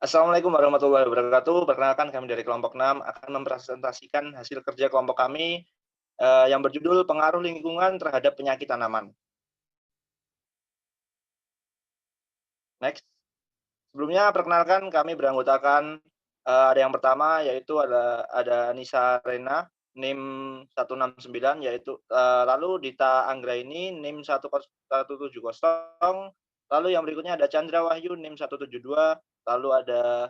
Assalamualaikum warahmatullahi wabarakatuh. Perkenalkan kami dari kelompok 6 akan mempresentasikan hasil kerja kelompok kami yang berjudul pengaruh lingkungan terhadap penyakit tanaman. Next. Sebelumnya perkenalkan kami beranggotakan ada yang pertama yaitu ada Nisa Rena NIM 169 yaitu lalu Dita Anggraini NIM 170, lalu yang berikutnya ada Chandra Wahyu NIM 172, lalu ada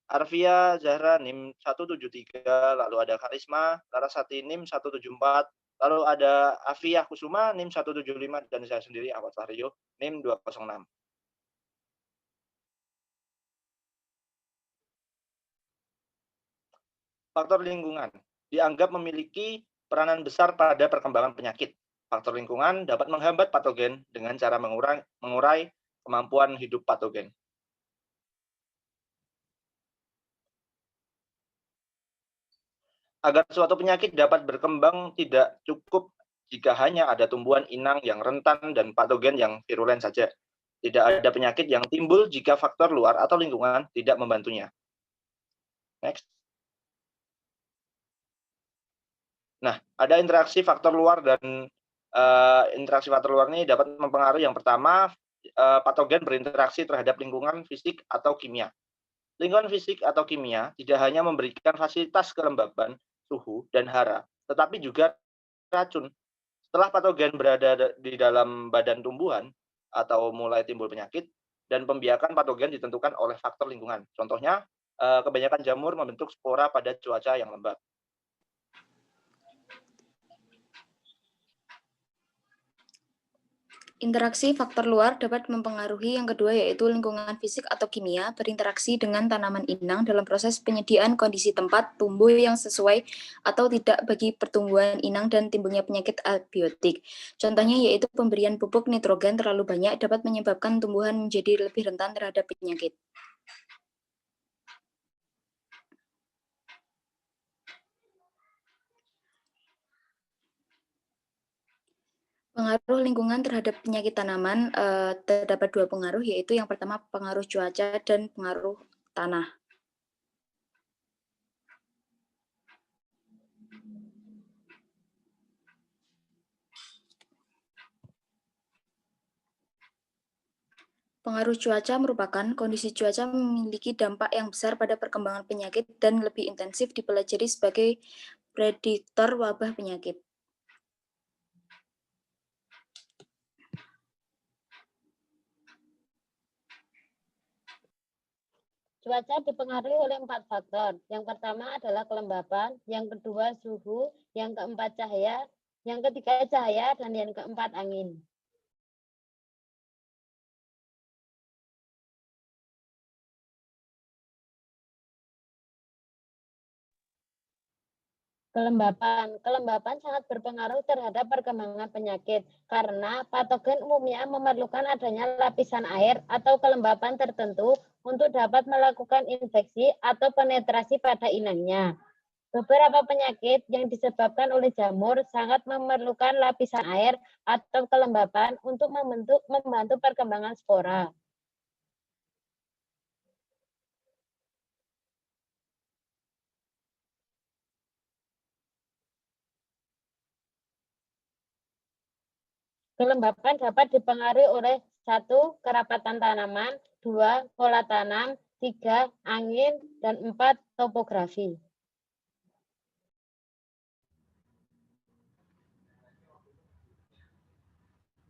Arvia Zahra NIM 173, lalu ada Karisma Larasati NIM 174, lalu ada Afiyah Kusuma NIM 175, dan saya sendiri Ahmad Fahrio NIM 206. Faktor lingkungan dianggap memiliki peranan besar pada perkembangan penyakit. Faktor lingkungan dapat menghambat patogen dengan cara mengurai kemampuan hidup patogen. Agar suatu penyakit dapat berkembang tidak cukup jika hanya ada tumbuhan inang yang rentan dan patogen yang virulen saja. Tidak ada penyakit yang timbul jika faktor luar atau lingkungan tidak membantunya. Next. Nah, ada interaksi faktor luar dan interaksi faktor luar ini dapat mempengaruhi yang pertama, patogen berinteraksi terhadap lingkungan fisik atau kimia. Lingkungan fisik atau kimia tidak hanya memberikan fasilitas kelembaban, suhu, dan hara, tetapi juga racun. Setelah patogen berada di dalam badan tumbuhan atau mulai timbul penyakit, dan pembiakan patogen ditentukan oleh faktor lingkungan. Contohnya, kebanyakan jamur membentuk spora pada cuaca yang lembab. Interaksi faktor luar dapat mempengaruhi yang kedua, yaitu lingkungan fisik atau kimia berinteraksi dengan tanaman inang dalam proses penyediaan kondisi tempat tumbuh yang sesuai atau tidak bagi pertumbuhan inang dan timbulnya penyakit abiotik. Contohnya yaitu pemberian pupuk nitrogen terlalu banyak dapat menyebabkan tumbuhan menjadi lebih rentan terhadap penyakit. Pengaruh lingkungan terhadap penyakit tanaman terdapat dua pengaruh, yaitu yang pertama pengaruh cuaca dan pengaruh tanah. Pengaruh cuaca merupakan kondisi cuaca memiliki dampak yang besar pada perkembangan penyakit dan lebih intensif dipelajari sebagai prediktor wabah penyakit. Cuaca dipengaruhi oleh 4 faktor. Yang pertama adalah kelembapan, yang kedua suhu, yang keempat cahaya, yang ketiga cahaya, dan yang keempat angin. Kelembapan sangat berpengaruh terhadap perkembangan penyakit karena patogen umumnya memerlukan adanya lapisan air atau kelembapan tertentu untuk dapat melakukan infeksi atau penetrasi pada inangnya. Beberapa penyakit yang disebabkan oleh jamur sangat memerlukan lapisan air atau kelembapan untuk membantu perkembangan spora. Kelembapan dapat dipengaruhi oleh 1. Kerapatan tanaman, 2. Pola tanam, 3. Angin, dan 4. Topografi.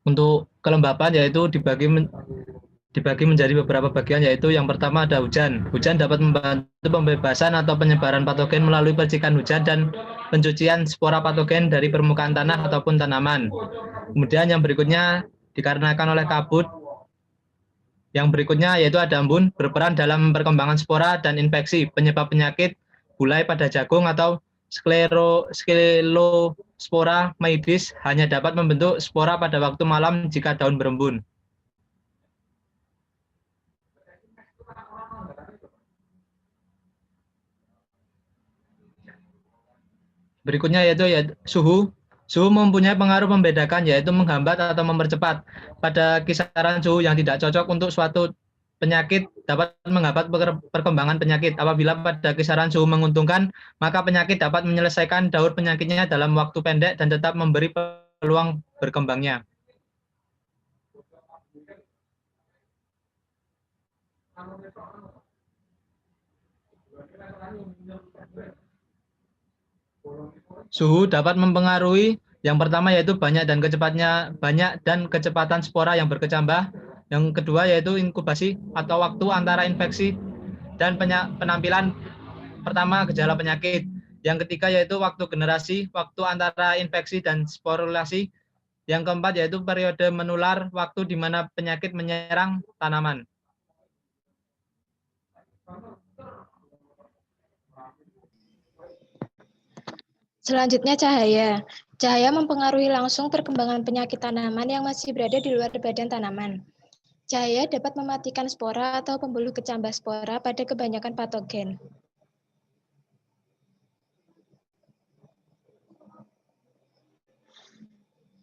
Untuk kelembapan yaitu dibagi menjadi beberapa bagian, yaitu yang pertama ada hujan. Hujan dapat membantu pembebasan atau penyebaran patogen melalui percikan hujan dan pencucian spora patogen dari permukaan tanah ataupun tanaman. Kemudian yang berikutnya dikarenakan oleh kabut. Yang berikutnya yaitu ada embun, berperan dalam perkembangan spora dan infeksi. Penyebab penyakit bulai pada jagung atau Sclerospora maidis hanya dapat membentuk spora pada waktu malam jika daun berembun. Berikutnya yaitu suhu. Suhu mempunyai pengaruh membedakan, yaitu menghambat atau mempercepat pada kisaran suhu yang tidak cocok untuk suatu penyakit dapat menghambat perkembangan penyakit. Apabila pada kisaran suhu menguntungkan, maka penyakit dapat menyelesaikan daur penyakitnya dalam waktu pendek dan tetap memberi peluang berkembangnya. Suhu dapat mempengaruhi yang pertama yaitu banyak dan kecepatan spora yang berkecambah. Yang kedua yaitu inkubasi atau waktu antara infeksi dan penampilan pertama gejala penyakit. Yang ketiga yaitu waktu generasi, waktu antara infeksi dan sporulasi. Yang keempat yaitu periode menular, waktu di mana penyakit menyerang tanaman. Selanjutnya cahaya. Cahaya mempengaruhi langsung perkembangan penyakit tanaman yang masih berada di luar badan tanaman. Cahaya dapat mematikan spora atau pembuluh kecambah spora pada kebanyakan patogen.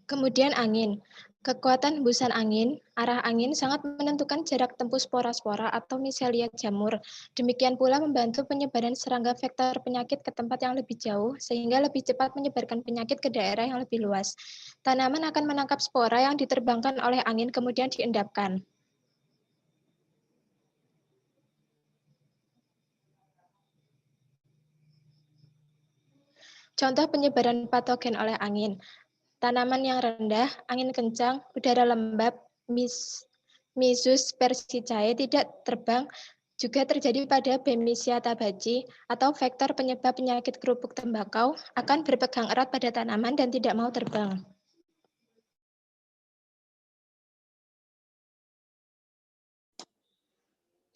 Kemudian angin. Kekuatan hembusan angin, arah angin sangat menentukan jarak tempuh spora-spora atau miselia jamur. Demikian pula membantu penyebaran serangga vektor penyakit ke tempat yang lebih jauh, sehingga lebih cepat menyebarkan penyakit ke daerah yang lebih luas. Tanaman akan menangkap spora yang diterbangkan oleh angin kemudian diendapkan. Contoh penyebaran patogen oleh angin. Tanaman yang rendah, angin kencang, udara lembab, Missus persicae tidak terbang juga terjadi pada Bemisia tabaci atau vektor penyebab penyakit kerupuk tembakau akan berpegang erat pada tanaman dan tidak mau terbang.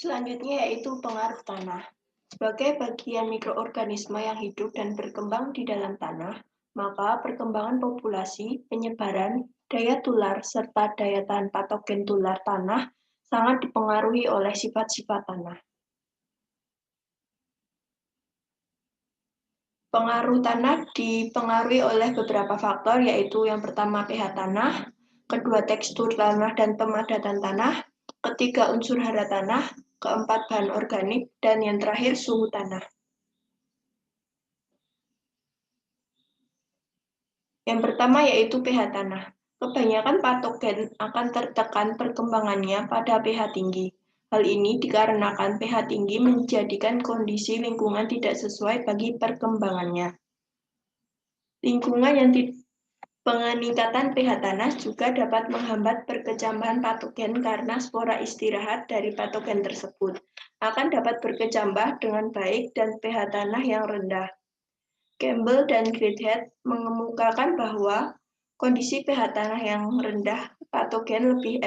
Selanjutnya yaitu pengaruh tanah. Sebagai bagian mikroorganisme yang hidup dan berkembang di dalam tanah, maka perkembangan populasi, penyebaran, daya tular, serta daya tahan patogen tular tanah sangat dipengaruhi oleh sifat-sifat tanah. Pengaruh tanah dipengaruhi oleh beberapa faktor, yaitu yang pertama pH tanah, kedua tekstur tanah dan pemadatan tanah, ketiga unsur hara tanah, keempat bahan organik, dan yang terakhir suhu tanah. Yang pertama yaitu pH tanah. Kebanyakan patogen akan tertekan perkembangannya pada pH tinggi. Hal ini dikarenakan pH tinggi menjadikan kondisi lingkungan tidak sesuai bagi perkembangannya. Peningkatan pH tanah juga dapat menghambat perkecambahan patogen karena spora istirahat dari patogen tersebut akan dapat berkecambah dengan baik dan pH tanah yang rendah. Campbell dan Greathead mengemukakan bahwa kondisi pH tanah yang rendah patogen lebih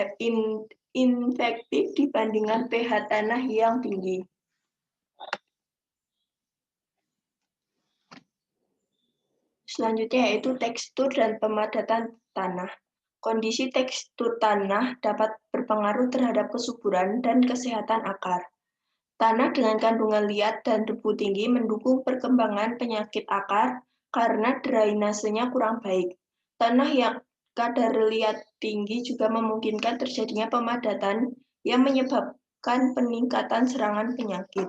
infektif dibandingkan pH tanah yang tinggi. Selanjutnya yaitu tekstur dan pemadatan tanah. Kondisi tekstur tanah dapat berpengaruh terhadap kesuburan dan kesehatan akar. Tanah dengan kandungan liat dan debu tinggi mendukung perkembangan penyakit akar karena drainasenya kurang baik. Tanah yang kadar liat tinggi juga memungkinkan terjadinya pemadatan yang menyebabkan peningkatan serangan penyakit.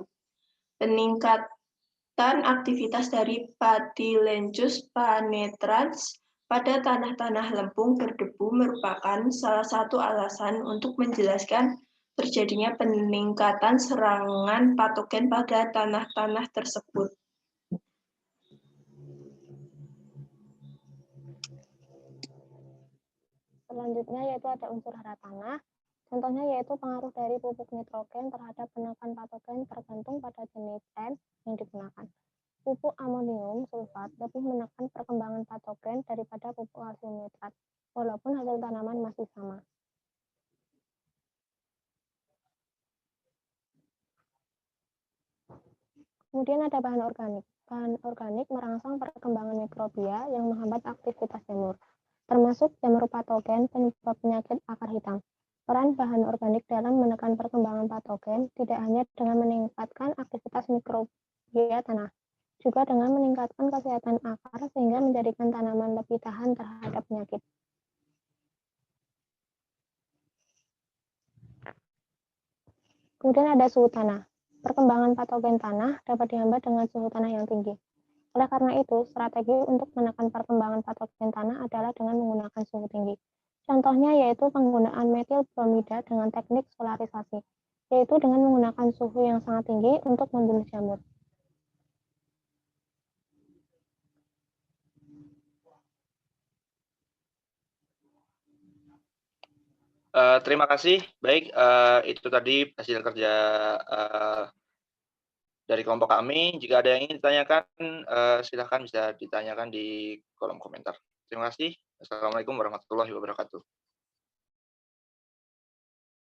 Peningkatan aktivitas dari Patylenchus penetrans pada tanah-tanah lempung berdebu merupakan salah satu alasan untuk menjelaskan terjadinya peningkatan serangan patogen pada tanah-tanah tersebut. Selanjutnya yaitu ada unsur hara tanah. Contohnya yaitu pengaruh dari pupuk nitrogen terhadap penekan patogen tergantung pada jenis N yang digunakan. Pupuk amonium sulfat lebih menekan perkembangan patogen daripada pupuk kalsium nitrat, walaupun hasil tanaman masih sama. Kemudian ada bahan organik. Bahan organik merangsang perkembangan mikrobia yang menghambat aktivitas jamur, termasuk jamur patogen penyebab penyakit akar hitam. Peran bahan organik dalam menekan perkembangan patogen tidak hanya dengan meningkatkan aktivitas mikrobia tanah, juga dengan meningkatkan kesehatan akar sehingga menjadikan tanaman lebih tahan terhadap penyakit. Kemudian ada suhu tanah. Perkembangan patogen tanah dapat dihambat dengan suhu tanah yang tinggi. Oleh karena itu, strategi untuk menekan perkembangan patogen tanah adalah dengan menggunakan suhu tinggi. Contohnya yaitu penggunaan metil bromida dengan teknik solarisasi, yaitu dengan menggunakan suhu yang sangat tinggi untuk membunuh jamur. Terima kasih. Baik, itu tadi hasil kerja dari kelompok kami. Jika ada yang ingin ditanyakan, silakan bisa ditanyakan di kolom komentar. Terima kasih. Assalamualaikum warahmatullahi wabarakatuh.